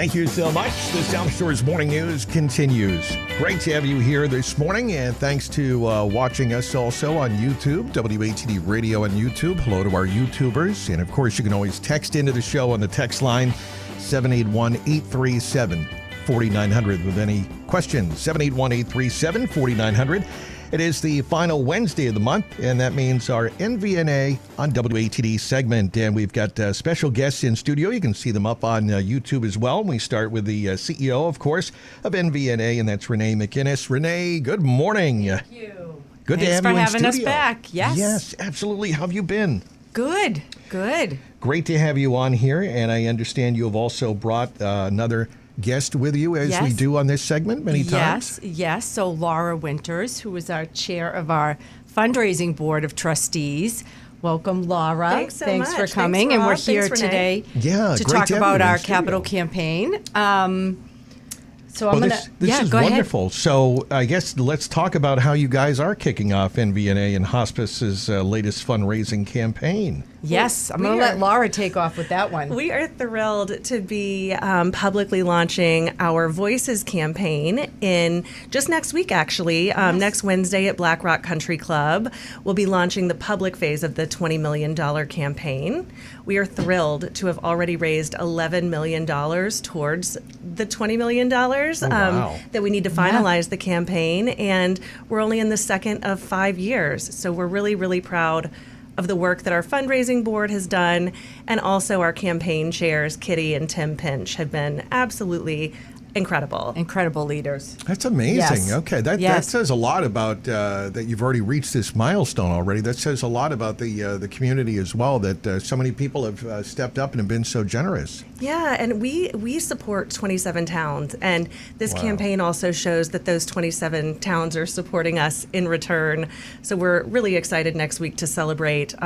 Thank you so much. The South Shore's Morning News continues. Great to have you here this morning, and thanks to watching us also on YouTube, WATD Radio on YouTube. Hello to our YouTubers. And of course, you can always text into the show on the text line 781-837-4900 with any questions. 781-837-4900. It is the final Wednesday of the month, and that means our NVNA on WATD segment. And we've got special guests in studio. You can see them up on YouTube as well. We start with the CEO, of course, of NVNA, and that's Renee McInnes. Renee, good morning. Thank you. Good to have you in Thanks for having us studio. back. Yes. Yes, absolutely. How have you been? Good. Great to have you on here, and I understand you have also brought another guest with you, as we do on this segment many times. Yes. So Laura Winters, who is our chair of our fundraising board of trustees. Welcome, Laura. Thanks so much. For coming. Thanks, and we're Rob. here Thanks, today to great talk to have about you in our studio. capital campaign. So Well, I'm this going to is go wonderful. So I guess let's talk about how you guys are kicking off NVNA and Hospice's latest fundraising campaign. Yes, I'm going to let Laura take off with that one. We are thrilled to be publicly launching our Voices campaign in just next week, actually. Next Wednesday at Black Rock Country Club, we'll be launching the public phase of the $20 million campaign. We are thrilled to have already raised $11 million towards the $20 million wow. that we need to finalize the campaign. And we're only in the second of 5 years. So we're really, really proud of the work that our fundraising board has done, and also our campaign chairs, Kitty and Tim Pinch, have been absolutely incredible. Incredible leaders. That's amazing. Yes. Okay, that says a lot about that you've already reached this milestone already. That says a lot about the community as well, that so many people have stepped up and have been so generous. Yeah, and we support 27 towns, and this campaign also shows that those 27 towns are supporting us in return. So we're really excited next week to celebrate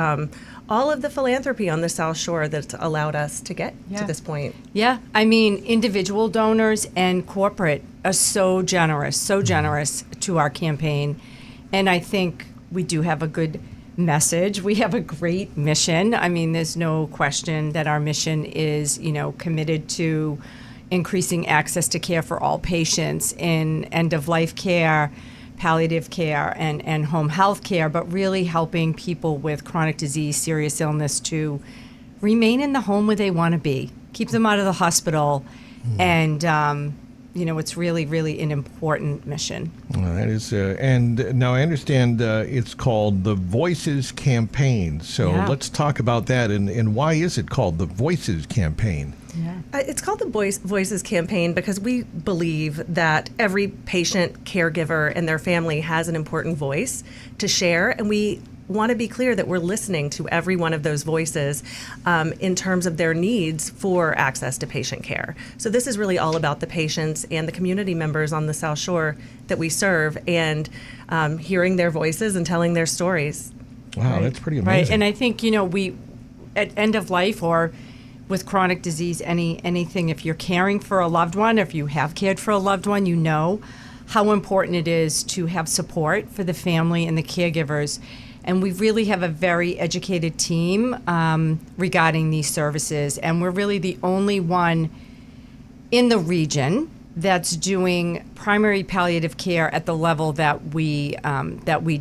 all of the philanthropy on the South Shore that's allowed us to get to this point. Yeah, I mean, individual donors and corporate are so generous to our campaign. And I think we do have a good message. We have a great mission. I mean, there's no question that our mission is, committed to increasing access to care for all patients in end-of-life care, palliative care, and home health care, but really helping people with chronic disease, serious illness to remain in the home where they want to be, keep them out of the hospital, and it's really, really an important mission. Well, that is, and now I understand it's called the Voices Campaign. So let's talk about that, and why is it called the Voices Campaign? Yeah. It's called the Voices Campaign because we believe that every patient, caregiver, and their family has an important voice to share, and we want to be clear that we're listening to every one of those voices in terms of their needs for access to patient care. So this is really all about the patients and the community members on the South Shore that we serve, and hearing their voices and telling their stories. Wow, that's pretty amazing. Right, and I think, we, at end of life or with chronic disease, anything, if you're caring for a loved one, if you have cared for a loved one, you know how important it is to have support for the family and the caregivers. And we really have a very educated team regarding these services. And we're really the only one in the region that's doing primary palliative care at the level that we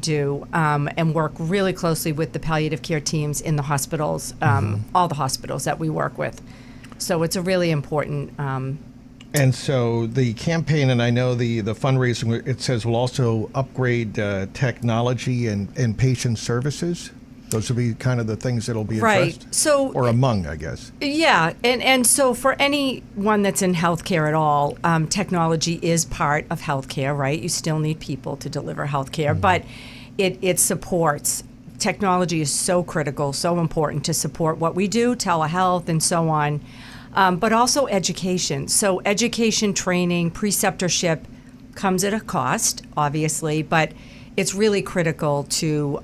do, and work really closely with the palliative care teams in the hospitals, all the hospitals that we work with. So it's a really important. And so the campaign, and I know the fundraising, it says will also upgrade technology and patient services. Those will be kind of the things that'll be addressed? Right. So, or among, I guess. Yeah. And so for anyone that's in healthcare at all, technology is part of healthcare, right? You still need people to deliver healthcare, but it supports. Technology is so critical, so important to support what we do, telehealth and so on, but also education. So education, training, preceptorship comes at a cost, obviously, but it's really critical to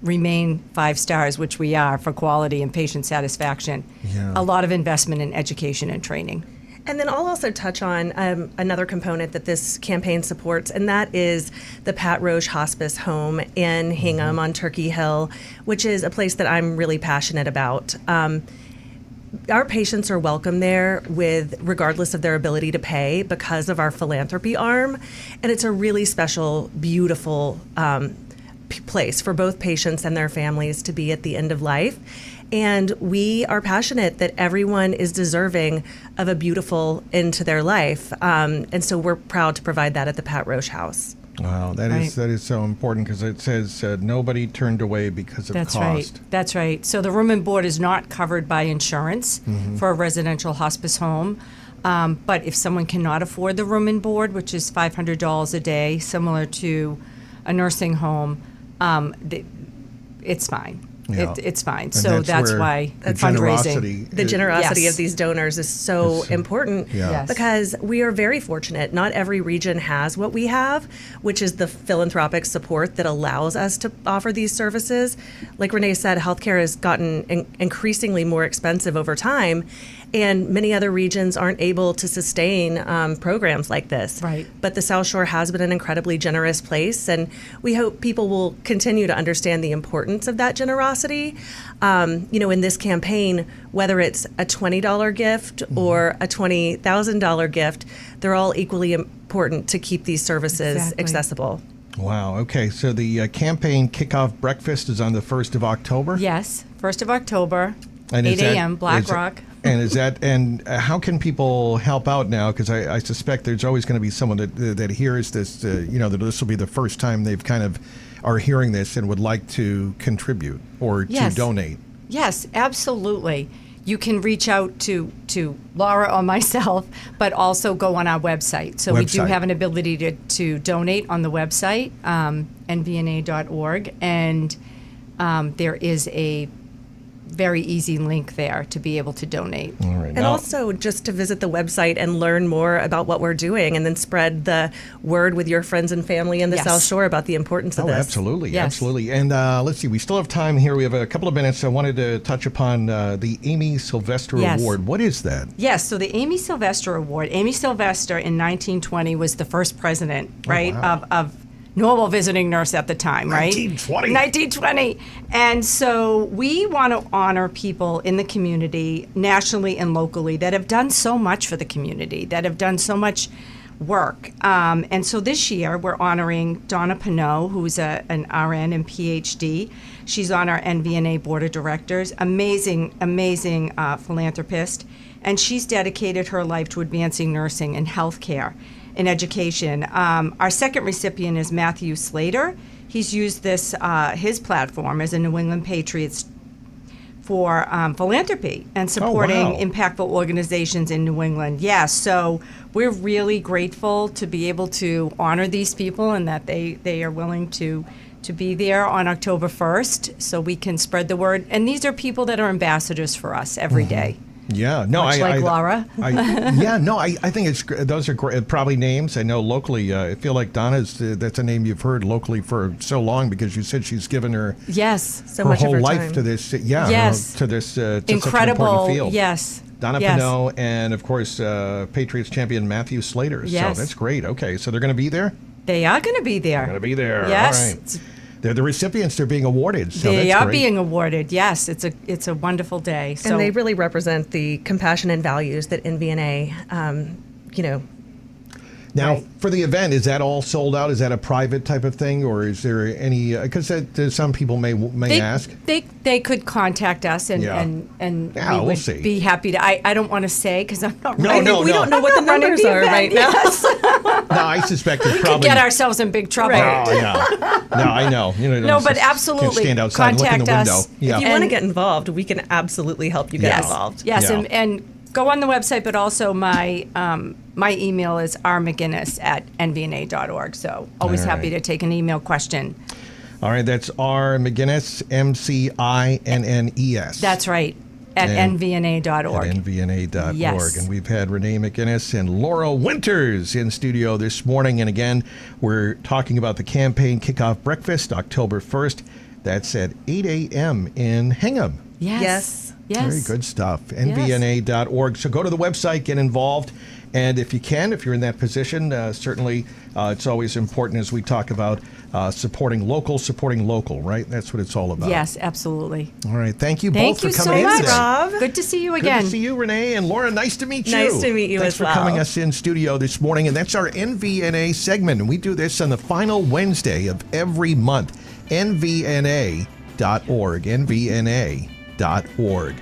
remain 5 stars, which we are, for quality and patient satisfaction. Yeah. A lot of investment in education and training. And then I'll also touch on another component that this campaign supports, and that is the Pat Roche Hospice Home in Hingham on Turkey Hill, which is a place that I'm really passionate about. our patients are welcome there regardless of their ability to pay because of our philanthropy arm. And it's a really special, beautiful place for both patients and their families to be at the end of life. And we are passionate that everyone is deserving of a beautiful end to their life. And so we're proud to provide that at the Pat Roche House. Wow, that is so important because it says nobody turned away because of That's cost. right. That's right. So the room and board is not covered by insurance for a residential hospice home. But if someone cannot afford the room and board, which is $500 a day, similar to a nursing home, it's fine. Yeah. It's fine. And So that's where why the fundraising. The generosity Yes. of these donors is so important Yeah. Yes. because we are very fortunate. Not every region has what we have, which is the philanthropic support that allows us to offer these services. Like Renee said, healthcare has gotten increasingly more expensive over time, and many other regions aren't able to sustain programs like this. Right. But the South Shore has been an incredibly generous place, and we hope people will continue to understand the importance of that generosity. In this campaign, whether it's a $20 gift or a $20,000 gift, they're all equally important to keep these services Exactly. accessible. Wow. Okay. So the campaign kickoff breakfast is on the 1st of October. Yes, 1st of October, And 8 is that- a.m., Black is- Rock. And how can people help out now? Because I suspect there's always going to be someone that hears this, that this will be the first time they've kind of are hearing this and would like to contribute or Yes. to donate. Yes, absolutely. You can reach out to Laura or myself, but also go on our website. So we do Website. have an ability to donate on the website, NVNA.org, and there is a very easy link there to be able to donate. All right. And Now, also just to visit the website and learn more about what we're doing and then spread the word with your friends and family in the Yes. South Shore about the importance of this. absolutely, Yes. absolutely. And let's see, we still have time here. We have a couple of minutes. I wanted to touch upon the Amy Sylvester Yes. Award. What is that? Yes, so the Amy Sylvester Award. Amy Sylvester in 1920 was the first president, right, wow. of Normal visiting nurse at the time, right? 1920. 1920. And so we want to honor people in the community, nationally and locally, that have done so much for the community, that have done so much work. And so this year we're honoring Donna Pinot, who's an RN and PhD. She's on our NVNA Board of Directors. Amazing philanthropist. And she's dedicated her life to advancing nursing and healthcare and education. Our second recipient is Matthew Slater. He's used this his platform as a New England Patriots for philanthropy and supporting wow. impactful organizations in New England. Yeah, so we're really grateful to be able to honor these people and that they are willing to be there on October 1st so we can spread the word. And these are people that are ambassadors for us every day. Yeah, no, Much like Laura. I think those are great, probably names I know locally. I feel like Donna's that's a name you've heard locally for so long because you said she's given her Yes. So her much of whole her life time. to this. Yes. To this to such an Incredible. important field. Yes. Donna Yes. Pinot and of course Patriots champion Matthew Slater. Yes. So that's great. Okay, so they're going to be there. They are going to be there. Going to be there. Yes. All right. They're the recipients. They're being awarded. So They that's are great. being awarded. Yes, it's a wonderful day. So And they really represent the compassion and values that NVNA, Now, Right. for the event, is that all sold out? Is that a private type of thing, or is there any? Because some people may ask. they could contact us and Yeah. and Yeah, we we'll would see. be happy to. I don't want to say because I'm not. No, running- no, we no. don't know what the I'm not running numbers the are event. right now. Yes. No, I suspect it's We could probably. get ourselves in big trouble. Oh yeah. No, I know. No, but can't absolutely. stand outside and look in the Contact window. us. Yeah. If you want to And- get involved, we can absolutely help you get Yes. involved. Yes, Yeah. and go on the website, but also my email is rmcginnis@nvna.org. So always All happy right. to take an email question. All right, that's R. McGinnis, MCINNES. That's right, at And- nvna.org. At NVNA.org. Yes. And we've had Renee McInnes and Laura Winters in studio this morning. And again, we're talking about the campaign kickoff breakfast, October 1st. That's at 8 a.m. in Hingham. Yes. Yes. Yes. Very good stuff. NVNA.org. So go to the website, get involved. And if you can, if you're in that position, certainly it's always important as we talk about supporting local, right? That's what it's all about. Yes, absolutely. All right. Thank you Thank both you for coming so in much, today. Rob. Good to see you Good again. to see you, Renee. And Laura, nice to meet you. Nice to meet you Thanks as for well. coming us in studio this morning. And that's our NVNA segment. And we do this on the final Wednesday of every month. NVNA.org. NVNA.org.